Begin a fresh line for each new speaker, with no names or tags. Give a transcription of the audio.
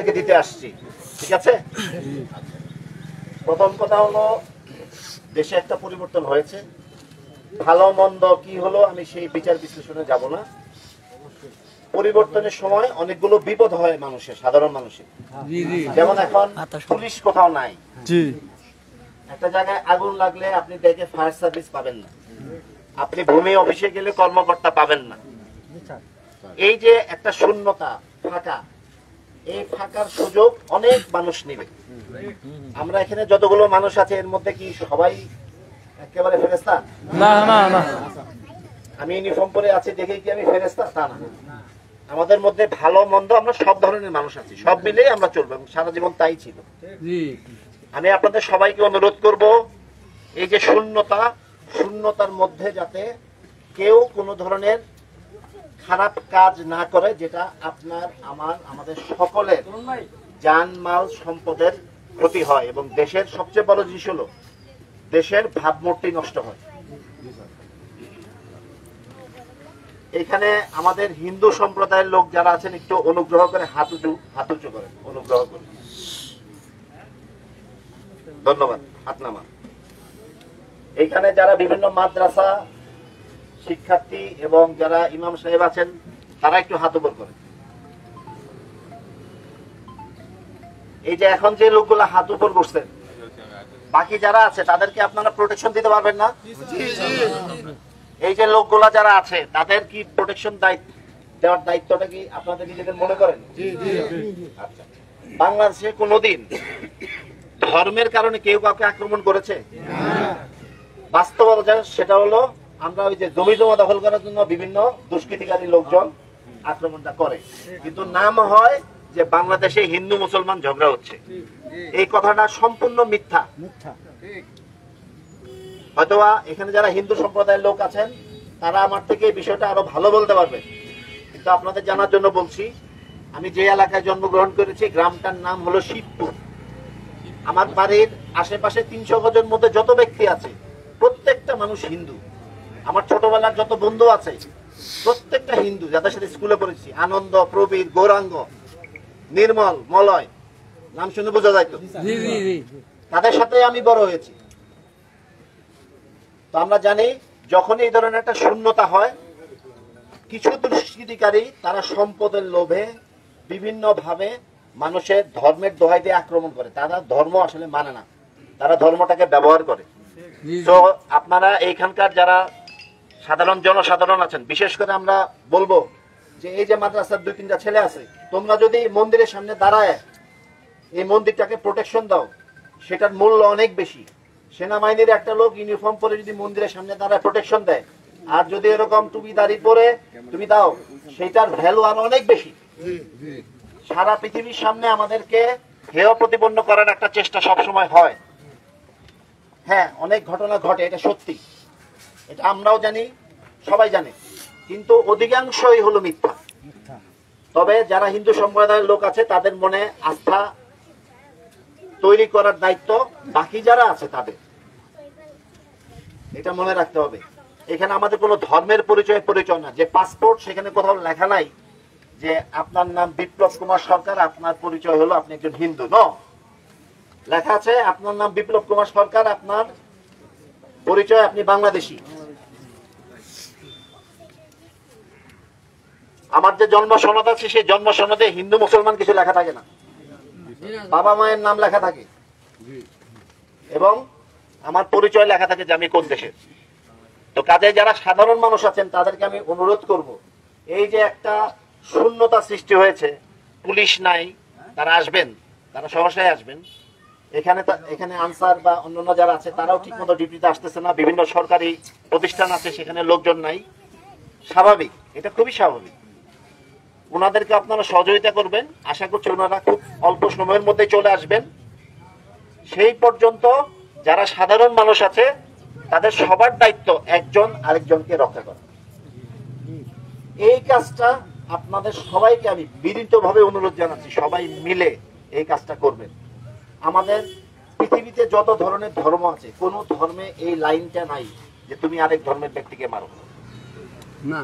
আপনাদেরকে দিতে আসছি, ঠিক আছে? প্রথম কথা হলো, দেশে একটা পরিবর্তন হয়েছে। ভালো মন্দ কি হলো আমি সেই বিচার বিশ্লেষণে যাব না। পরিবর্তনের সময় অনেকগুলো বিপদ হয় মানুষের, সাধারণ মানুষের। যেমন এখন পুলিশ কোথাও নাই, একটা জায়গায় আগুন লাগলে আপনি দেখে ফায়ার সার্ভিস পাবেন না, আপনি ভূমি অফিসে গেলে কর্মকর্তা পাবেন না। এই যে একটা শূন্যতা, ফাঁকা, এই ফাঁকার সুযোগ অনেক মানুষ নেবে। আমরা এখানে যতগুলো মানুষ আছে এর মধ্যে কি সবাই একেবারে ফেরেশতা?
না না না,
আমি ইউনিফর্ম পরে আছি দেখে কি আমি ফেরেশতা? তা না। আমাদের মধ্যে ভালো মন্দ আমরা সব ধরনের মানুষ আছি, সব মিলেই আমরা চলবো, এবং সারা জীবন তাই ছিল। আমি আপনাদের সবাইকে অনুরোধ করব, এই যে শূন্যতার মধ্যে যাতে কেউ কোনো ধরনের খারাপ কাজ না করে, যেটা আপনার আমাদের সকলের জানমাল সম্পদের ক্ষতি হয়, এবং দেশের সবচেয়ে বড় জিনিস হলো দেশের ভাবমূর্তি নষ্ট হয়। এখানে আমাদের হিন্দু সম্প্রদায়ের লোক যারা আছেন একটু অনুগ্রহ করে হাত উঁচু করেন, অনুগ্রহ করে। ধন্যবাদ, হাত নামা। এখানে যারা বিভিন্ন মাদ্রাসা শিক্ষার্থী এবং যারা ইমাম সাহেব আছেন তারা একটু হাত উপর করেন। এই যে এখন যে লোকগুলা হাত উপর করছেন, বাকি যারা আছে তাদেরকে আপনারা প্রোটেকশন দিতে পারবেন না? এই যে লোকগুলা যারা আছে তাদের কি প্রোটেকশন দেওয়ার দায়িত্বটা কি আপনাদের নিজেদের মনে করেন? আচ্ছা, বাংলাদেশে কোনোদিন ধর্মের কারণে কেউ কাউকে আক্রমণ করেছে? বাস্তবতা সেটা হলো, আমরা ওই যে জমি জমা দখল করার জন্য বিভিন্ন দুষ্কৃতিকারী লোকজন আক্রমণটা করে, কিন্তু নাম হয় যে বাংলাদেশে হিন্দু মুসলমান ঝগড়া হচ্ছে। এই কথাটা সম্পূর্ণ মিথ্যা। হয়তোবা এখানে যারা হিন্দু সম্প্রদায়ের লোক আছেন তারা আমার থেকে এই বিষয়টা আরো ভালো বলতে পারবে, কিন্তু আপনাদের জানার জন্য বলছি, আমি যে এলাকায় জন্মগ্রহণ করেছি গ্রামটার নাম হলো শিবপুর। আমার বাড়ির আশেপাশে 300 গজের মধ্যে যত ব্যক্তি আছে প্রত্যেকটা মানুষ হিন্দু। আমার ছোটবেলার যত বন্ধু আছে প্রত্যেকটা হিন্দু, যাদের সাথে স্কুলে পড়েছি, আনন্দ, প্রবীর, গৌরাঙ্গ, নির্মল, মলয়, নাম শুনে বোঝা যায় তো, তাদের সাথে আমি বড় হয়েছি। তো আমরা জানি যখন এই ধরনের একটা শূন্যতা হয়, কিছু দুষ্কৃতিকারী তারা সম্পদের লোভে বিভিন্ন ভাবে মানুষের ধর্মের দোহাই দিয়ে আক্রমণ করে। তারা ধর্ম আসলে মানে না, তারা ধর্মটাকে ব্যবহার করে। তো আপনারা এইখানকার যারা সাধারণ জনসাধারণ আছেন, বিশেষ করে আমরা বলবো যে এই যে মাদ্রাসার 2-3টা ছেলে আছে, তোমরা যদি মন্দিরের সামনে দাঁড়ায় এই মন্দিরটাকে প্রোটেকশন দাও, সেটার মূল্য অনেক বেশি। সেনাবাহিনীর একটা লোক ইউনিফর্ম পরে যদি মন্দিরের সামনে দাঁড়ায় প্রোটেকশন দেয়, আর যদি এরকম টুপি দাড়ি পরে তুমি দাও, সেটার ভ্যালু আরো অনেক বেশি। সারা পৃথিবীর সামনে আমাদেরকে হেয় প্রতিপন্ন করার একটা চেষ্টা সবসময় হয়। হ্যাঁ, অনেক ঘটনা ঘটে, এটা সত্যি, এটা আমরাও জানি, সবাই জানে, কিন্তু অধিকাংশই হলো মিথ্যা। তবে যারা হিন্দু সম্প্রদায়ের লোক আছে তাদের মনে আস্থা তৈরি করার দায়িত্ব বাকি যারা আছে তাদের, এটা মনে রাখতে হবে। এখানে আমাদের কোনো ধর্মের পরিচয় না, যে পাসপোর্ট সেখানে কোথাও লেখা নাই যে আপনার নাম বিপ্লব কুমার সরকার, আপনার পরিচয় হলো আপনি একজন হিন্দু। ন, লেখা আছে আপনার নাম বিপ্লব কুমার সরকার, আপনার পরিচয় আপনি বাংলাদেশী। আমার যে জন্ম সনদ আছে সেই জন্ম সনদে হিন্দু মুসলমান কিছু লেখা থাকে না, বাবা মায়ের নাম লেখা থাকে এবং আমার পরিচয় লেখা থাকে যে আমি কোন দেশের। তো কাজে যারা সাধারণ মানুষ আছেন তাদেরকে আমি অনুরোধ করব, এই যে একটা শূন্যতা সৃষ্টি হয়েছে, পুলিশ নাই, তারা আসবেন, তারা সহসায় আসবেন। এখানে আনসার বা অন্যান্য যারা আছে তারাও ঠিক মতো ডিউটিতে আসতেছে না, বিভিন্ন সরকারি প্রতিষ্ঠান আছে সেখানে লোকজন নাই, স্বাভাবিক, এটা খুবই স্বাভাবিক। ওনাদেরকে আপনারা সহযোগিতা করবেন, আশা করছি ওনারা খুব অল্প সময়ের মধ্যে চলে আসবেন। সেই পর্যন্ত যারা সাধারণ মানুষ আছে তাদের সবার দায়িত্ব একজন আরেকজনকে রক্ষা করা। এই কাজটা আপনাদের সবাইকে আমি বিনীতভাবে অনুরোধ জানাচ্ছি, সবাই মিলে এই কাজটা করবেন। আমাদের পৃথিবীতে যত ধরনের ধর্ম আছে, কোন ধর্মে এই লাইনটা নাই যে তুমি আরেক ধর্মের ব্যক্তিকে মারো না।